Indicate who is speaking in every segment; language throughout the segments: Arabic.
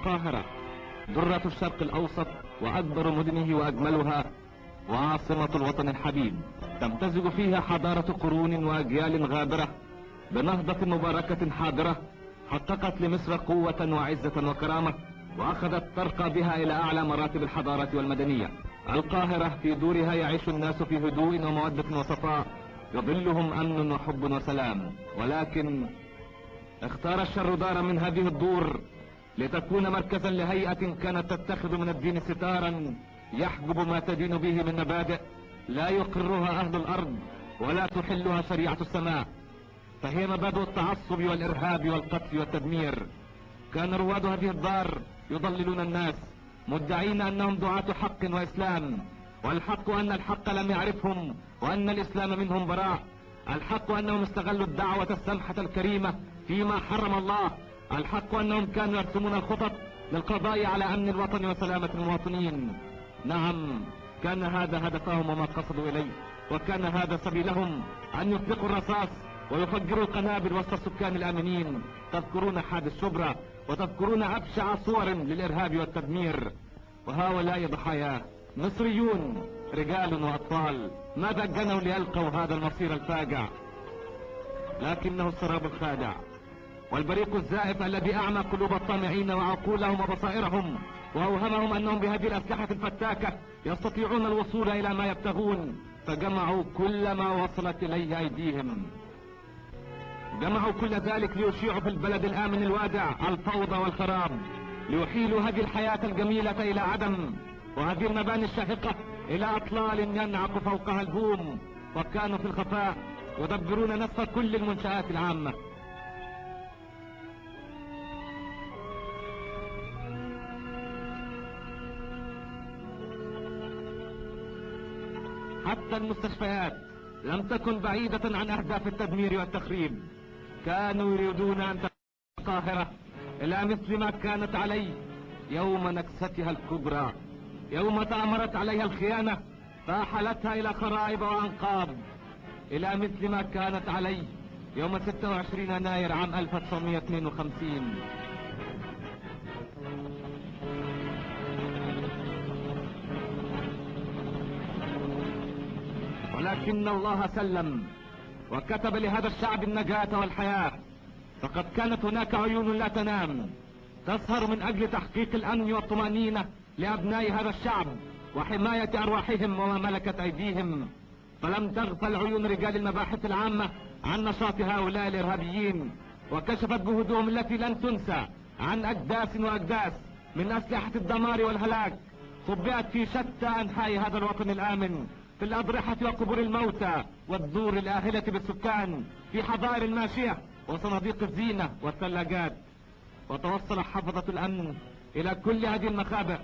Speaker 1: القاهرة درة الشرق الأوسط وأكبر مدنه وأجملها وعاصمة الوطن الحبيب، تمتزج فيها حضارة قرون وأجيال غابرة بنهضة مباركة حاضرة حققت لمصر قوة وعزة وكرامة، وأخذت ترقى بها إلى أعلى مراتب الحضارة والمدنية. القاهرة في دورها يعيش الناس في هدوء ومودة وصفاء، يظلهم أمن وحب وسلام، ولكن اختار الشر دار من هذه الدور لتكون مركزا لهيئة كانت تتخذ من الدين ستارا يحجب ما تدين به من مبادئ لا يقرها أهل الأرض ولا تحلها شريعة السماء، فهي مبادئ التعصب والإرهاب والقتل والتدمير. كان رواد هذه الدار يضللون الناس مدعين أنهم دعاة حق وإسلام، والحق أن الحق لم يعرفهم وأن الإسلام منهم براء. الحق أنهم استغلوا الدعوة السمحة الكريمة فيما حرم الله. الحق أنهم كانوا يرسمون الخطط للقضاء على أمن الوطن وسلامة المواطنين. نعم، كان هذا هدفهم وما قصدوا إليه، وكان هذا سبيلهم أن يطلقوا الرصاص ويفجروا القنابل وسط السكان الآمنين. تذكرون حادث شبرا وتذكرون أبشع صور للإرهاب والتدمير، وهؤلاء ضحاياه مصريون رجال وأطفال ماذا جنوا ليلقوا هذا المصير الفاجع، لكنه السراب الخادع والبريق الزائف الذي أعمى قلوب الطامعين وعقولهم وبصائرهم، وأوهمهم أنهم بهذه الأسلحة الفتاكة يستطيعون الوصول إلى ما يبتغون، فجمعوا كل ما وصلت إليه أيديهم. جمعوا كل ذلك ليشيعوا في البلد الآمن الوادع الفوضى والخراب، ليحيلوا هذه الحياة الجميلة إلى عدم، وهذه المباني الشاهقة إلى أطلال ينعق فوقها البوم. وكانوا في الخفاء يدبرون نصف كل المنشآت العامة. حتى المستشفيات لم تكن بعيدة عن أهداف التدمير والتخريب. كانوا يريدون أن تكون القاهرة إلى مثل ما كانت عليه يوم نكستها الكبرى، يوم تأمرت عليها الخيانة فأحلتها إلى خرائب وأنقاض، إلى مثل ما كانت عليه يوم 26 يناير عام 1952. ولكن الله سلم وكتب لهذا الشعب النجاة والحياة، فقد كانت هناك عيون لا تنام تسهر من أجل تحقيق الأمن والطمأنينة لأبناء هذا الشعب وحماية أرواحهم وما ملكت أيديهم. فلم تغفل عيون رجال المباحث العامة عن نشاط هؤلاء الإرهابيين، وكشفت جهودهم التي لن تنسى عن أجداث وأجداث من أسلحة الدمار والهلاك خبئت في شتى أنحاء هذا الوطن الآمن، في الأضرحة وقبور الموتى والدور الآهلة بالسكان، في حظائر الماشية وصناديق الزينة والثلاجات. وتوصل حفظة الأمن إلى كل هذه المخابئ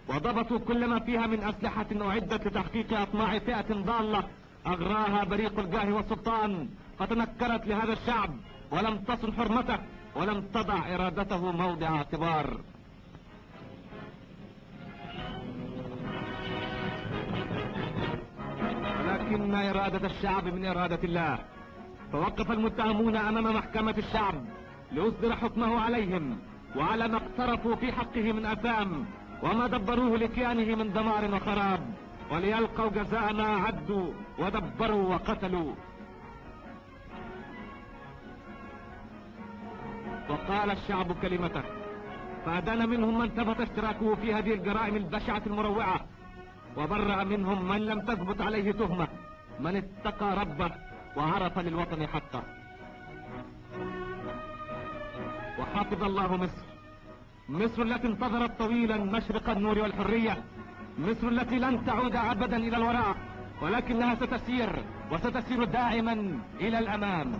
Speaker 1: وضبطوا كل ما فيها من أسلحة أعدت لتحقيق أطماع فئة ضالة أغراها بريق الجاه والسلطان، فتنكرت لهذا الشعب ولم تصن حرمته ولم تضع إرادته موضع اعتبار. ولكن إرادة الشعب من إرادة الله، فوقف المتهمون أمام محكمة الشعب ليصدر حكمه عليهم وعلى ما اقترفوا في حقه من آثام وما دبروه لكيانه من دمار وخراب، وليلقوا جزاء ما عدوا ودبروا وقتلوا. وقال الشعب كلمته، فأدان منهم من ثبت اشتراكه في هذه الجرائم البشعة المروعة، وبرأ منهم من لم تثبت عليه تهمة، من اتقى ربه وعرف للوطن حقه. وحفظ الله مصر، مصر التي انتظرت طويلا مشرق النور والحرية، مصر التي لن تعود أبدا إلى الوراء، ولكنها ستسير وستسير دائما إلى الأمام.